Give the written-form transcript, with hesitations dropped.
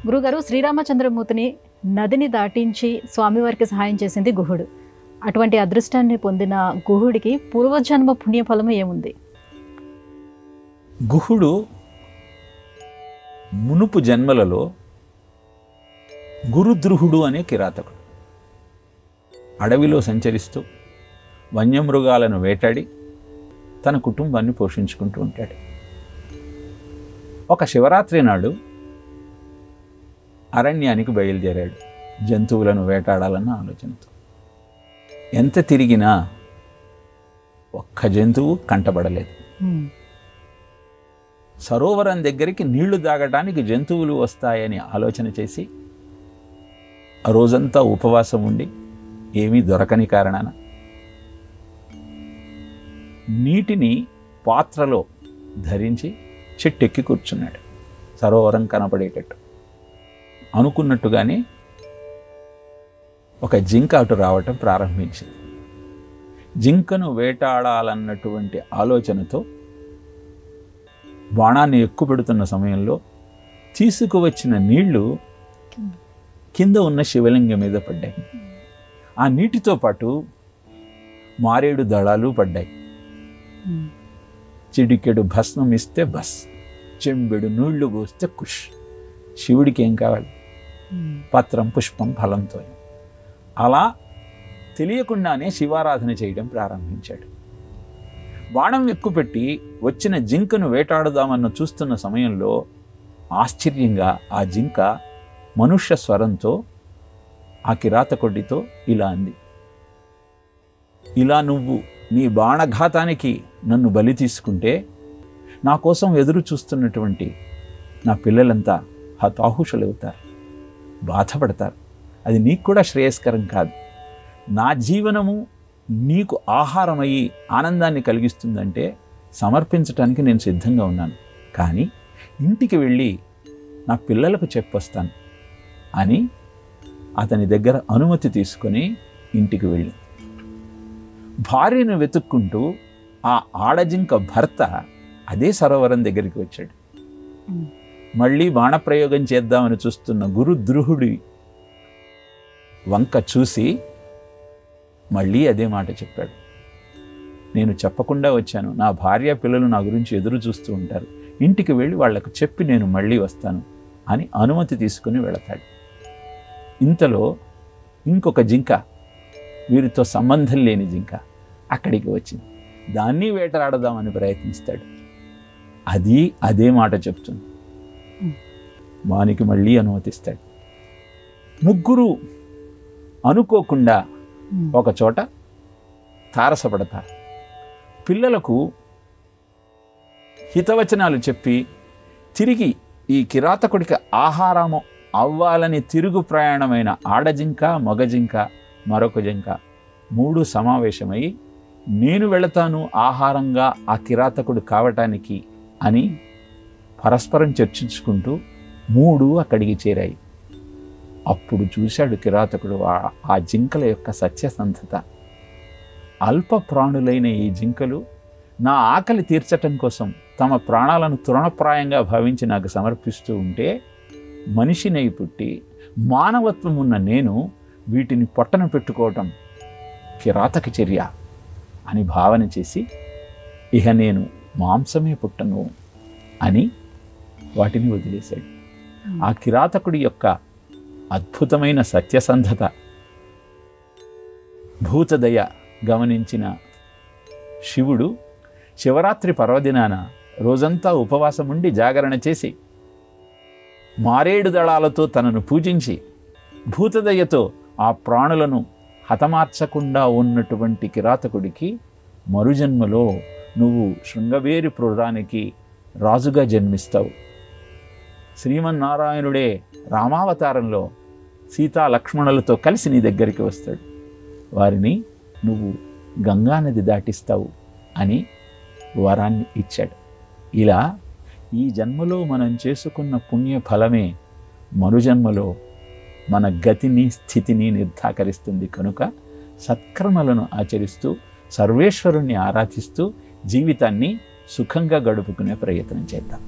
గురుగారు, శ్రీరామచంద్రమూర్తిని నదిని దాటించి స్వామివారికి సహాయం చేసింది గుహుడు. అటువంటి అదృష్టాన్ని పొందిన గుహుడికి పూర్వజన్మ పుణ్యఫలము ఏముంది? గుహుడు మునుపు జన్మలలో గురుద్రుహుడు అనే కిరాతకుడు అడవిలో సంచరిస్తూ వన్యమృగాలను వేటాడి తన కుటుంబాన్ని పోషించుకుంటూ ఉంటాడు. ఒక శివరాత్రి నాడు అరణ్యానికి బయలుదేరాడు జంతువులను వేటాడాలన్న ఆలోచనతో. ఎంత తిరిగినా ఒక్క జంతువు కంటబడలేదు. సరోవరం దగ్గరికి నీళ్లు తాగడానికి జంతువులు వస్తాయని ఆలోచన చేసి ఆ రోజంతా ఉపవాసం ఉండి ఏమీ దొరకని కారణాన నీటిని పాత్రలో ధరించి చెట్టెక్కి కూర్చున్నాడు సరోవరం కనపడేటట్టు. అనుకున్నట్టుగానే ఒక జింక అటు రావటం ప్రారంభించింది. జింకను వేటాడాలన్నటువంటి ఆలోచనతో బాణాన్ని ఎక్కుపెడుతున్న సమయంలో తీసుకువచ్చిన నీళ్లు కింద ఉన్న శివలింగం మీద పడ్డాయి. ఆ నీటితో పాటు మారేడు దళాలు పడ్డాయి. చిటికెడు భస్మం ఇస్తే బస్, చెంబెడు నీళ్లు పోస్తే కుష్. శివుడికి ఏం కావాలి? పత్రం, పుష్పం, ఫలంతో. అలా తెలియకుండానే శివారాధన చేయడం ప్రారంభించాడు. బాణం ఎక్కుపెట్టి వచ్చిన జింకను వేటాడుదామన్న చూస్తున్న సమయంలో ఆశ్చర్యంగా ఆ జింక మనుష్య స్వరంతో ఆ కిరాతకుడితో ఇలా అంది: ఇలా నువ్వు నీ బాణఘాతానికి నన్ను బలి తీసుకుంటే నా కోసం ఎదురు చూస్తున్నటువంటి నా పిల్లలంతా హతాహుషులవుతారు, బాధపడతారు. అది నీకు కూడా శ్రేయస్కరం కాదు. నా జీవనము నీకు ఆహారమయ్యి ఆనందాన్ని కలిగిస్తుందంటే సమర్పించటానికి నేను సిద్ధంగా ఉన్నాను. కానీ ఇంటికి వెళ్ళి నా పిల్లలకు చెప్పొస్తాను అని అతని దగ్గర అనుమతి తీసుకొని ఇంటికి వెళ్ళి భార్యను వెతుక్కుంటూ ఆ ఆడజింక భర్త అదే సరోవరం దగ్గరికి వచ్చాడు. మళ్ళీ బాణప్రయోగం చేద్దామని చూస్తున్న గురుద్రుహుడి వంక చూసి మళ్ళీ అదే మాట చెప్పాడు: నేను చెప్పకుండా వచ్చాను, నా భార్య పిల్లలు నా గురించి ఎదురు చూస్తూ ఉంటారు, ఇంటికి వెళ్ళి వాళ్లకు చెప్పి నేను మళ్ళీ వస్తాను అని అనుమతి తీసుకుని వెళతాడు. ఇంతలో ఇంకొక జింక, వీరితో సంబంధం లేని జింక అక్కడికి వచ్చింది. దాన్ని వేటలాడదామని ప్రయత్నిస్తాడు. అది అదే మాట చెప్తుంది. వానికి మళ్ళీ అనుమతిస్తాడు. ముగ్గురు అనుకోకుండా ఒక చోట తారసపడతారు. పిల్లలకు హితవచనాలు చెప్పి తిరిగి ఈ కిరాతకుడికి ఆహారము అవ్వాలని తిరుగు ప్రయాణమైన ఆడజింక, మగజింక, మరొక జింక మూడు సమావేశమై నేను వెళతాను ఆహారంగా ఆ కిరాతకుడు కావటానికి అని పరస్పరం చర్చించుకుంటూ మూడు అక్కడికి చేరాయి. అప్పుడు చూశాడు కిరాతకుడు ఆ జింకల యొక్క సత్యసంధత. అల్ప ప్రాణులైన ఈ జింకలు నా ఆకలి తీర్చటం కోసం తమ ప్రాణాలను తృణప్రాయంగా భావించి నాకు సమర్పిస్తూ ఉంటే మనిషినై పుట్టి మానవత్వం ఉన్న నేను వీటిని పొట్టన పెట్టుకోవటం కిరాతక చర్య అని భావన చేసి ఇహ నేను మాంసమే పుట్టను అని వాటిని వదిలేశాడు. ఆ కిరాతకుడి యొక్క అద్భుతమైన సత్యసంధత, భూతదయ గమనించిన శివుడు శివరాత్రి పర్వదినాన రోజంతా ఉపవాసం ఉండి జాగరణ చేసి మారేడు దళాలతో తనను పూజించి భూతదయతో ఆ ప్రాణులను హతమార్చకుండా ఉన్నటువంటి కిరాతకుడికి మరుజన్మలో నువ్వు శృంగవేరి పురానికి రాజుగా జన్మిస్తావు, శ్రీమన్నారాయణుడే రామావతారంలో సీతా లక్ష్మణులతో కలిసి నీ దగ్గరికి వస్తాడు, వారిని నువ్వు గంగానది దాటిస్తావు అని వరాన్ని ఇచ్చాడు. ఇలా ఈ జన్మలో మనం చేసుకున్న పుణ్య ఫలమే మరుజన్మలో మన గతిని, స్థితిని నిర్ధాకరిస్తుంది. కనుక సత్కర్మలను ఆచరిస్తూ సర్వేశ్వరుణ్ణి ఆరాధిస్తూ జీవితాన్ని సుఖంగా గడుపుకునే ప్రయత్నం చేద్దాం.